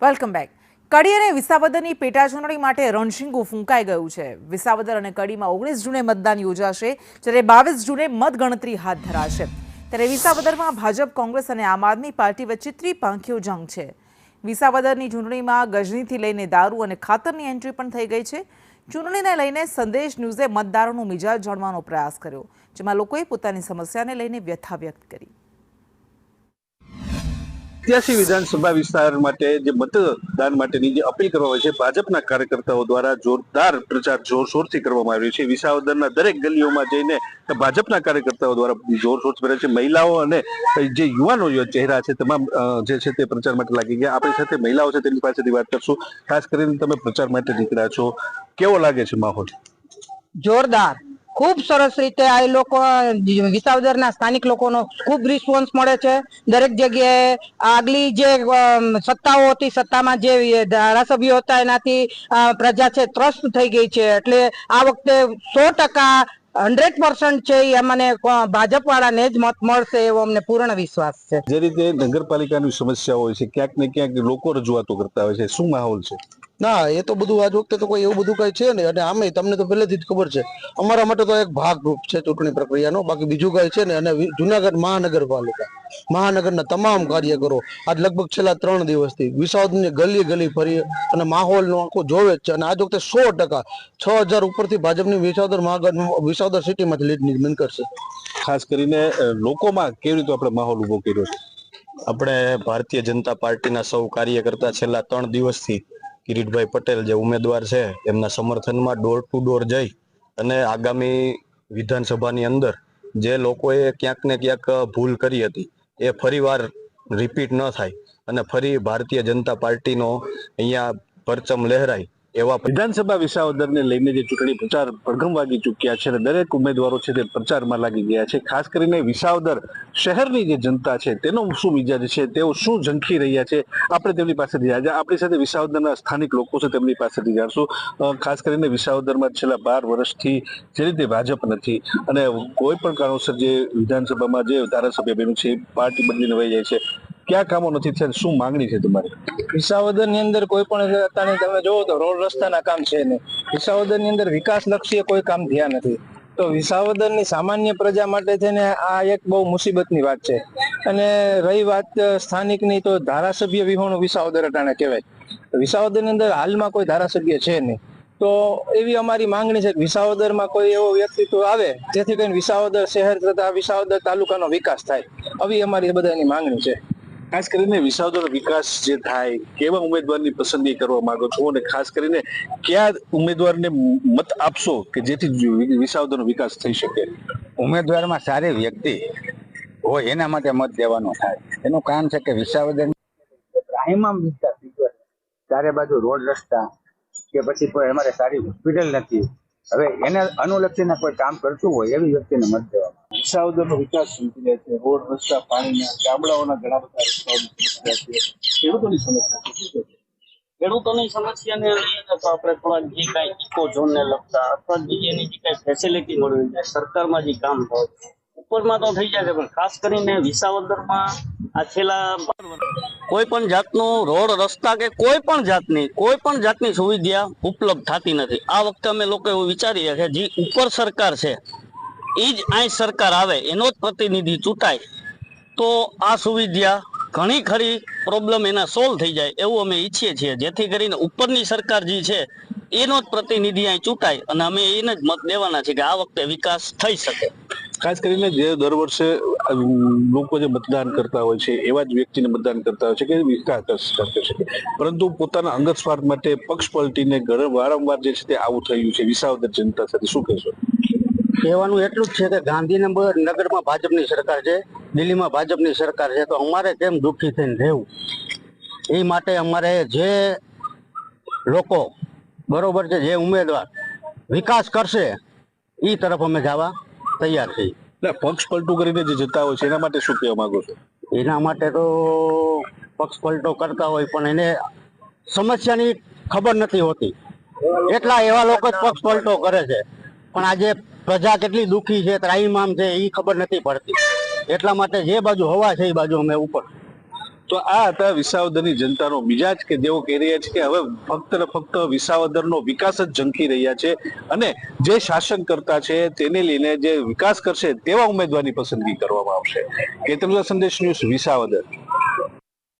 Welcome back. કડી અને વિસાવદરની પેટાચૂંટણી માટે રણશીંગું ફૂંકાઈ ગયું છે. વિસાવદર અને કડીમાં 19 જૂને મતદાન યોજાશે, જ્યારે 22 જૂને મતગણતરી હાથ ધરાશે. ત્યારે વિસાવદરમાં ભાજપ, કોંગ્રેસ અને આમ આદમી પાર્ટી વચ્ચે ત્રિપાંખીયો જંગ છે. વિસાવદરની ચૂંટણીમાં ગજનીથી લઈને દારૂ અને ખાતરની એન્ટ્રી પણ થઈ ગઈ છે. ચૂંટણીને લઈને સંદેશ ન્યૂઝે મતદારોનો મિજાજ જાણવાનો પ્રયાસ કર્યો, જેમાં લોકોએ પોતાની સમસ્યાને લઈને વ્યથા વ્યક્ત કરી. 87 વિધાનસભા વિસ્તાર માટે જે મતદાન માટેની જે અપીલ કરવામાં આવી છે, ભાજપના કાર્યકર્તાઓ દ્વારા જોરદાર પ્રચાર જોરશોરથી કરવામાં આવ્યો છે. વિસાવદરના દરેક ગલીઓમાં જઈને ભાજપના કાર્યકર્તાઓ દ્વારા જોરશોરથી કરે છે. મહિલાઓ અને જે યુવાનો ચહેરા છે તમામ જે છે તે પ્રચાર માટે લાગી ગયા. આપણી સાથે મહિલાઓ છે તેની પાસેથી વાત કરશું. ખાસ કરીને તમે પ્રચાર માટે નીકળ્યા છો, કેવો લાગે છે માહોલ? જોરદાર, ખૂબ સરસ રીતે આ લોકો વિસાવદરના સ્થાનિક લોકોનો ખૂબ રિસ્પોન્સ મળે છે. દરેક જગ્યાએ આગલી જે સત્તાઓ હતી, સત્તામાં જે ધારાસભ્યો હતા એનાથી પ્રજા છે ત્રસ્ત થઈ ગઈ છે. એટલે આ વખતે 100% 100% છે એ અમને ભાજપ વાળાને જ મત મળશે એવો અમને પૂર્ણ વિશ્વાસ છે. જે રીતે નગરપાલિકાની સમસ્યાઓ હોય છે, ક્યાંક ને ક્યાંક લોકો રજૂઆતો કરતા હોય છે, શું માહોલ છે? ના, એ તો બધું આજ વખતે તો કોઈ એવું બધું કઈ છે ને. અને આમે તમને તો પહેલેથી જ ખબર છે, અમારા માટે તો એક ભાગરૂપ છે ચૂંટણી પ્રક્રિયાનો, બાકી બીજું કઈ છે ને. અને જુનાગઢ મહાનગરના તમામ કાર્યકરો આજ લગભગ છેલ્લા 3 દિવસથી વિસાવદરની ગલી ગલી ફરી અને માહોલનો આખો જોવે જ છે. અને આજ વખતે 100% 6000 ઉપરથી ભાજપની વિસાવદર સિટીમાંથી લીડ નિર્માણ કરશે. ખાસ કરીને લોકોમાં કેવી રીતે આપણે માહોલ ઉભો કર્યો છે? આપણે ભારતીય જનતા પાર્ટીના સૌ કાર્યકર્તા છેલ્લા 3 દિવસથી કિરીટભાઈ પટેલ જે ઉમેદવાર છે એમના સમર્થનમાં ડોર ટુ ડોર જઈ અને આગામી વિધાનસભાની અંદર જે લોકોએ ક્યાંક ને ક્યાંક ભૂલ કરી હતી એ ફરીવાર રિપીટ ન થાય અને ફરી ભારતીય જનતા પાર્ટીનો અહીંયા પરચમ લહેરાય એવા વિધાનસભા વિસાવદરને લઈને જે ચૂંટણી પ્રચાર પડઘમ વાગી ચૂક્યા છે અને દરેક ઉમેદવારો છે તે પ્રચારમાં લાગી ગયા છે. ખાસ કરીને વિસાવદર શહેરની જે જનતા છે તેનો શું મિજાજ છે, તેઓ શું ઝંખી રહ્યા છે, આપણે તેમની પાસેથી આજે આપણી સાથે વિસાવદરના સ્થાનિક લોકો છે તેમની પાસેથી જાણશું. ખાસ કરીને વિસાવદરમાં છેલ્લા 12 વર્ષથી જે રીતે ભાજપ નથી અને કોઈ પણ કારણોસર જે વિધાનસભામાં જે ધારાસભ્ય બન્યું છે પાર્ટી બદલીને વહી જાય છે, ક્યાં કામો નથી થયા, શું માંગણી છે તમારી? વિસાવદર ની અંદર કોઈ પણ અત્યારે તમે જોવો તો રોડ રસ્તાના કામ છે નહીં. વિસાવદર ની અંદર વિકાસ લક્ષી કોઈ કામ થયા નથી. તો વિસાવદર ની સામાન્ય પ્રજા માટે છે ને આ એક બહુ મુસીબતની વાત છે. અને રહી વાત સ્થાનિકની, તો ધારાસભ્ય વિહોણું વિસાવદર અટાણે કહેવાય. વિસાવદર ની અંદર હાલમાં કોઈ ધારાસભ્ય છે નહીં. તો એવી અમારી માંગણી છે કે વિસાવદરમાં કોઈ એવો વ્યક્તિત્વ આવે જેથી કરીને વિસાવદર શહેર તથા વિસાવદર તાલુકાનો વિકાસ થાય, આવી અમારી બધાની માંગણી છે. ખાસ કરીને વિસાવદર વિકાસ જે થાય, કેવા ઉમેદવારની પસંદગી કરવા માંગો છો અને ખાસ કરીને કયા ઉમેદવારને મત આપશો કે જેથી વિસાવદરનો વિકાસ થઈ શકે? ઉમેદવારમાં સારી વ્યક્તિ હોય એના માટે મત દેવાનો થાય. એનું કારણ છે કે વિસાવદર પ્રાઇમમ વિસ્તાર, ચારે બાજુ રોડ રસ્તા કે પછી કોઈ અમારે સારી હોસ્પિટલ નથી. હવે એને અનુલક્ષીને કોઈ કામ કરતું હોય એવી વ્યક્તિને મત દેવાનો. વિસાવદરનો વિકાસ સંકી જાય છે, રોડ રસ્તા, પાણીના, ગામડાઓના ઘણા બધા રસ્તાઓની સમસ્યા છે, ખેડૂતોની સમસ્યા છે. ખેડૂતોની સમસ્યાને લઈને તો આપણે થોડા જે કાંઈ ઇકો ઝોનને લગતા અથવા બીજીની જે કાંઈ ફેસિલિટી મળવી જાય, સરકારમાં જે કામ થાય ઉપરમાં તો થઈ જાય છે, પણ ખાસ કરીને વિસાવદરમાં આ છેલ્લા કોઈ પણ જાતનું રોડ રસ્તા કે કોઈ પણ જાતની સુવિધા ઉપલબ્ધ થતી નથી. આ વખતે અમે લોકો એવું વિચારીએ કે જે ઉપર સરકાર છે એ જ અહીં સરકાર આવે, એનો જ પ્રતિનિધિ ચૂંટાય તો આ સુવિધા ઘણી ખરી પ્રોબ્લેમ એના સોલ્વ થઈ જાય એવું અમે ઈચ્છીએ છીએ, જેથી કરીને ઉપરની સરકાર જે છે એનો જ પ્રતિનિધિ અહીં ચૂંટાય અને અમે એને જ મત દેવાના છે કે આ વખતે વિકાસ થઈ શકે. ખાસ કરીને જે દર વર્ષે લોકો જે મતદાન કરતા હોય છે એવા જ વ્યક્તિને મતદાન કરતા હોય છે કે વિકાસ કરી શકે, પરંતુ પોતાના અંગત સ્વાર્થ માટે પક્ષ પલટીને વારંવાર જે છે તે આવું થયું છે. વિસાવદર જનતા સાથે શું કહેશો? કહેવાનું એટલું જ છે કે ગાંધીનગરમાં ભાજપની સરકાર છે, દિલ્હીમાં ભાજપની સરકાર છે, તો અમારે કેમ દુઃખી થઈને રહેવું? એ માટે અમારે જે લોકો બરોબર છે, જે ઉમેદવાર વિકાસ કરશે એ તરફ અમે જવા તૈયાર છીએ. પક્ષ પલટું કરીને જે જતા હોય છે એના માટે શું કહેવા માંગો છો? એના માટે તો પક્ષ પલટો કરતા હોય પણ એને સમસ્યાની ખબર નથી હોતી, એટલા એવા લોકો જ પક્ષ પલટો કરે છે. પણ આજે પ્રજા કેટલી દુઃખી છે, ત્રાહિમામ છે, એ ખબર નથી પડતી. એટલા માટે જે બાજુ હવા છે એ બાજુ અમે ઉપર. તો આ હતા વિસાવદરની જનતાનો મિજાજ કે જેઓ કહી રહ્યા છે કે હવે ફક્ત ને ફક્ત વિસાવદરનો વિકાસ જ ઝંખી રહ્યા છે અને જે શાસન કરતા છે તેને લઈને જે વિકાસ કરશે તેવા ઉમેદવારની પસંદગી કરવામાં આવશે. કેતનલા સંદેશ ન્યૂઝ, વિસાવદર.